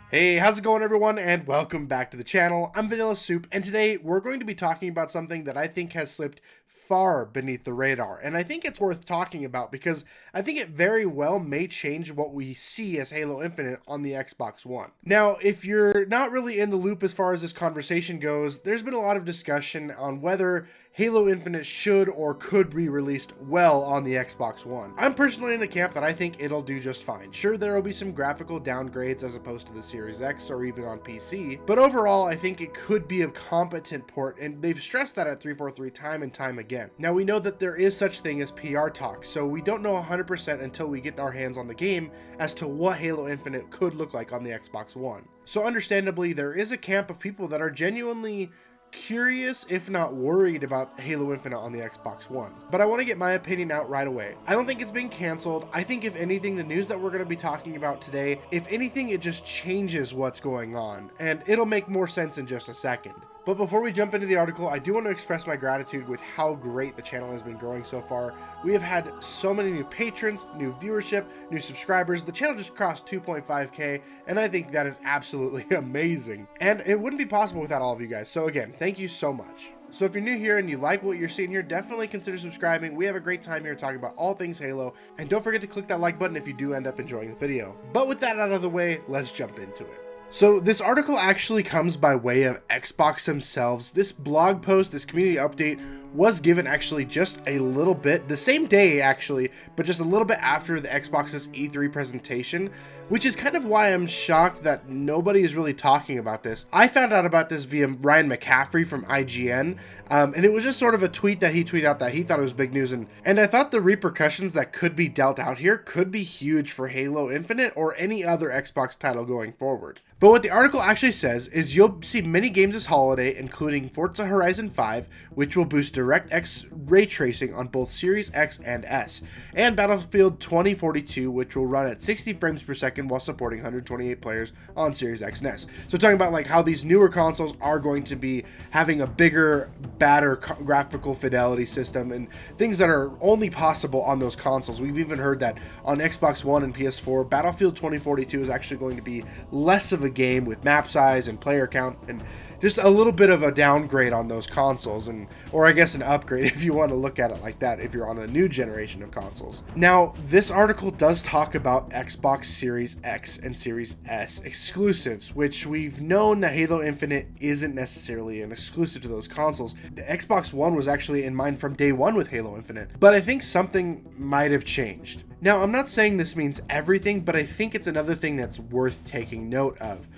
Hey, how's it going everyone, and welcome back to the channel. I'm Vanilla Soup, and today we're going to be talking about something that I think has slipped far beneath the radar, and I think it's worth talking about because I think it very well may change what we see as Halo Infinite on the Xbox One. Now, if you're not really in the loop as far as this conversation goes, there's been a lot of discussion on whether Halo Infinite should or could be released well on the Xbox One. I'm personally in the camp that I think it'll do just fine. Sure, there will be some graphical downgrades as opposed to the Series X or even on PC, but overall I think it could be a competent port, and they've stressed that at 343 time and time again. Now, we know that there is such thing as PR talk, so we don't know 100% until we get our hands on the game as to what Halo Infinite could look like on the Xbox One. So understandably, there is a camp of people that are genuinely curious, if not worried, about Halo Infinite on the Xbox One. But I want to get my opinion out right away. I don't think it's been canceled. I think if anything, the news that we're going to be talking about today, if anything, it just changes what's going on, and it'll make more sense in just a second. But before we jump into the article, I do want to express my gratitude with how great the channel has been growing so far. We have had so many new patrons, new viewership, new subscribers. The channel just crossed 2.5K, and I think that is absolutely amazing. And it wouldn't be possible without all of you guys. So again, thank you so much. So if you're new here and you like what you're seeing here, definitely consider subscribing. We have a great time here talking about all things Halo. And don't forget to click that like button if you do end up enjoying the video. But with that out of the way, let's jump into it. So this article actually comes by way of Xbox themselves. This blog post, this community update, was given actually just a little bit, the same day actually, but just a little bit after the Xbox's E3 presentation, which is kind of why I'm shocked that nobody is really talking about this. I found out about this via Ryan McCaffrey from IGN, and it was just sort of a tweet that he tweeted out that he thought it was big news, and I thought the repercussions that could be dealt out here could be huge for Halo Infinite or any other Xbox title going forward. But what the article actually says is you'll see many games this holiday, including Forza Horizon 5, which will boost DirectX ray tracing on both Series X and S, and Battlefield 2042, which will run at 60 frames per second while supporting 128 players on Series X and S. So talking about like how these newer consoles are going to be having a bigger, badder graphical fidelity system and things that are only possible on those consoles. We've even heard that on Xbox One and PS4, Battlefield 2042 is actually going to be less of a game with map size and player count, and just a little bit of a downgrade on those consoles, and or I guess an upgrade if you want to look at it like that if you're on a new generation of consoles. Now, this article does talk about Xbox Series X and Series S exclusives, which we've known that Halo Infinite isn't necessarily an exclusive to those consoles. The Xbox One was actually in mind from day one with Halo Infinite, but I think something might have changed. Now, I'm not saying this means everything, but I think it's another thing that's worth taking note of.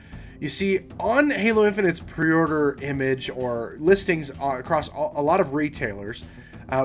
You see, on Halo Infinite's pre-order image or listings across a lot of retailers,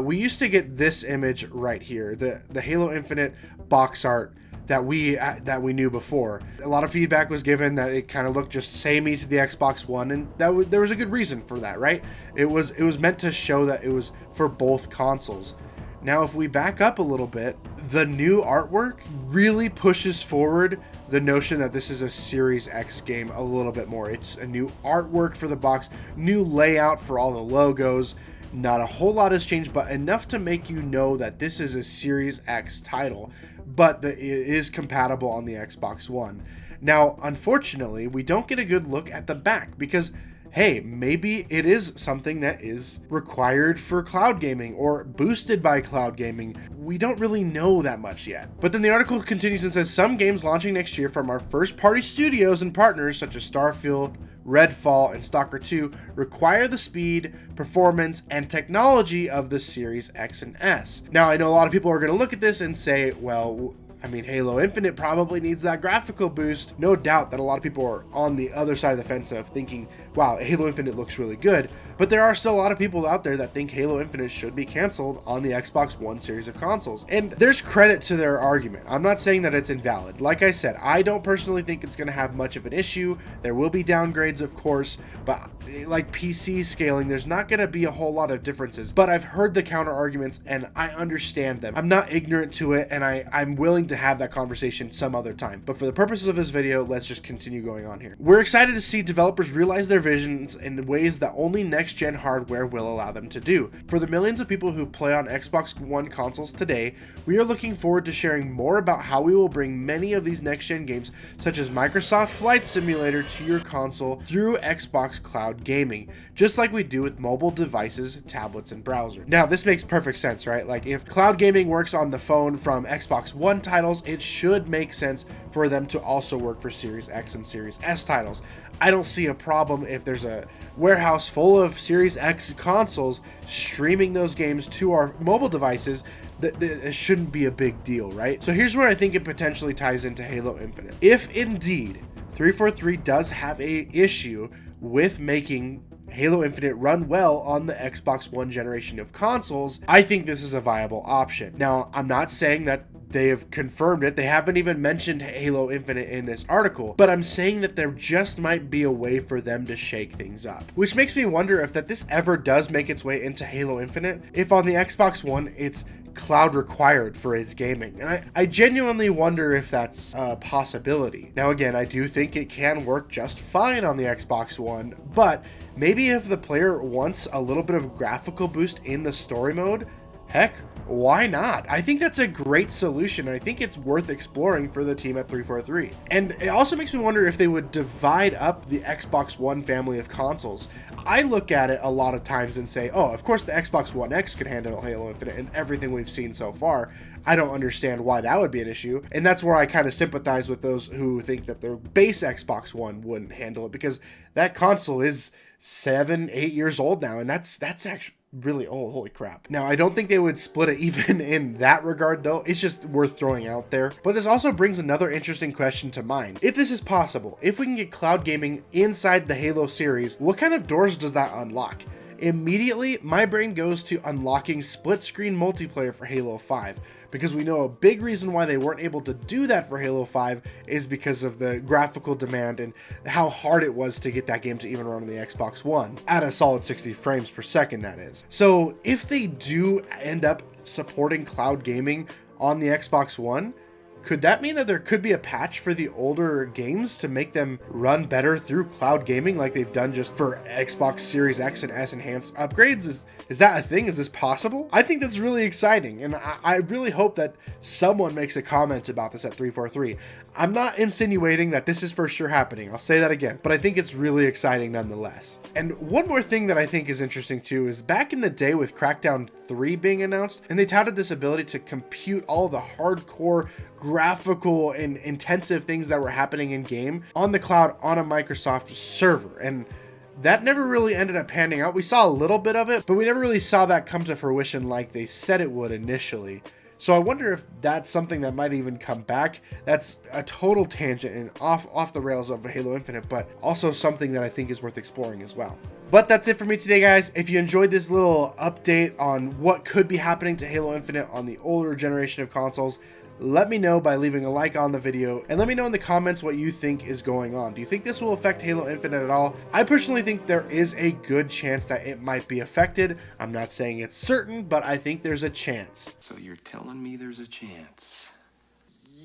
we used to get this image right here, the Halo Infinite box art that we knew before. A lot of feedback was given that it kind of looked just samey to the Xbox One, and there was a good reason for that, right? It was meant to show that it was for both consoles. Now, if we back up a little bit, the new artwork really pushes forward the notion that this is a Series X game a little bit more. It's a new artwork for the box, new layout for all the logos. Not a whole lot has changed, but enough to make you know that this is a Series X title, but that it is compatible on the Xbox One. Now, unfortunately, we don't get a good look at the back because hey, maybe it is something that is required for cloud gaming or boosted by cloud gaming. We don't really know that much yet. But then the article continues and says some games launching next year from our first party studios and partners such as Starfield, Redfall, and Stalker 2 require the speed, performance, and technology of the Series X and S. Now, I know a lot of people are going to look at this and say, well, I mean, Halo Infinite probably needs that graphical boost. No doubt that a lot of people are on the other side of the fence of thinking, wow, Halo Infinite looks really good. But there are still a lot of people out there that think Halo Infinite should be canceled on the Xbox One series of consoles. And there's credit to their argument. I'm not saying that it's invalid. Like I said, I don't personally think it's going to have much of an issue. There will be downgrades, of course, but like PC scaling, there's not going to be a whole lot of differences. But I've heard the counter arguments and I understand them. I'm not ignorant to it, and I'm willing to have that conversation some other time. But for the purposes of this video, let's just continue going on here. We're excited to see developers realize their visions in ways that only next next-gen hardware will allow them to do. For the millions of people who play on Xbox One consoles today, we are looking forward to sharing more about how we will bring many of these next-gen games, such as Microsoft Flight Simulator, to your console through Xbox Cloud Gaming, just like we do with mobile devices, tablets, and browser. Now, this makes perfect sense, right? Like, if cloud gaming works on the phone from Xbox One titles, it should make sense for them to also work for Series X and Series S titles. I don't see a problem if there's a warehouse full of Series X consoles streaming those games to our mobile devices. It shouldn't be a big deal, right? So here's where I think it potentially ties into Halo Infinite. If indeed 343 does have a issue with making Halo Infinite run well on the Xbox One generation of consoles, I think this is a viable option. Now, I'm not saying that they have confirmed it. They haven't even mentioned Halo Infinite in this article, but I'm saying that there just might be a way for them to shake things up, which makes me wonder if this ever does make its way into Halo Infinite, if on the Xbox One it's cloud required for its gaming. And I genuinely wonder if that's a possibility. Now again, I do think it can work just fine on the Xbox One, but maybe if the player wants a little bit of graphical boost in the story mode, heck, why not? I think that's a great solution. I think it's worth exploring for the team at 343. And it also makes me wonder if they would divide up the Xbox One family of consoles. I look at it a lot of times and say, oh, of course the Xbox One X can handle Halo Infinite and everything we've seen so far. I don't understand why that would be an issue. And that's where I kind of sympathize with those who think that their base Xbox One wouldn't handle it, because that console is 7-8 years old now, and that's actually really old. Holy crap. Now, I don't think they would split it even in that regard, though. It's just worth throwing out there. But this also brings another interesting question to mind. If this is possible, if we can get cloud gaming inside the Halo series, what kind of doors does that unlock? Immediately, my brain goes to unlocking split-screen multiplayer for Halo 5. Because we know a big reason why they weren't able to do that for Halo 5 is because of the graphical demand and how hard it was to get that game to even run on the Xbox One at a solid 60 frames per second, that is. So if they do end up supporting cloud gaming on the Xbox One, could that mean that there could be a patch for the older games to make them run better through cloud gaming like they've done just for Xbox Series X and S enhanced upgrades? Is that a thing? Is this possible? I think that's really exciting, and I really hope that someone makes a comment about this at 343. I'm not insinuating that this is for sure happening. I'll say that again, but I think it's really exciting nonetheless. And one more thing that I think is interesting too is back in the day with Crackdown 3 being announced, and they touted this ability to compute all the hardcore graphical and intensive things that were happening in game on the cloud on a Microsoft server. And that never really ended up panning out. We saw a little bit of it, but we never really saw that come to fruition like they said it would initially. So I wonder if that's something that might even come back. That's a total tangent and off the rails of Halo Infinite, but also something that I think is worth exploring as well. But that's it for me today, guys. If you enjoyed this little update on what could be happening to Halo Infinite on the older generation of consoles, let me know by leaving a like on the video, and let me know in the comments what you think is going on. Do you think this will affect Halo Infinite at all? I personally think there is a good chance that it might be affected. I'm not saying it's certain, but I think there's a chance. So you're telling me there's a chance?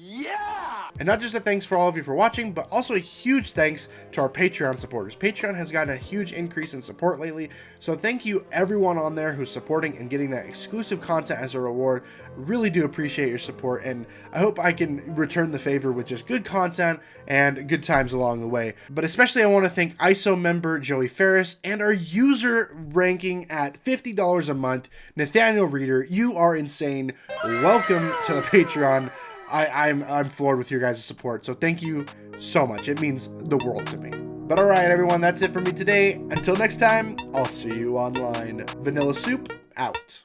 Yeah! And not just a thanks for all of you for watching, but also a huge thanks to our Patreon supporters. Patreon has gotten a huge increase in support lately, so thank you everyone on there who's supporting and getting that exclusive content as a reward. Really do appreciate your support, and I hope I can return the favor with just good content and good times along the way. But especially I want to thank ISO member Joey Ferris and our user ranking at $50 a month, Nathaniel Reeder. You are insane. Welcome to the Patreon. I'm floored with your guys' support, so thank you so much. It means the world to me. But alright everyone, that's it for me today. Until next time, I'll see you online. Vanilla Soup, out.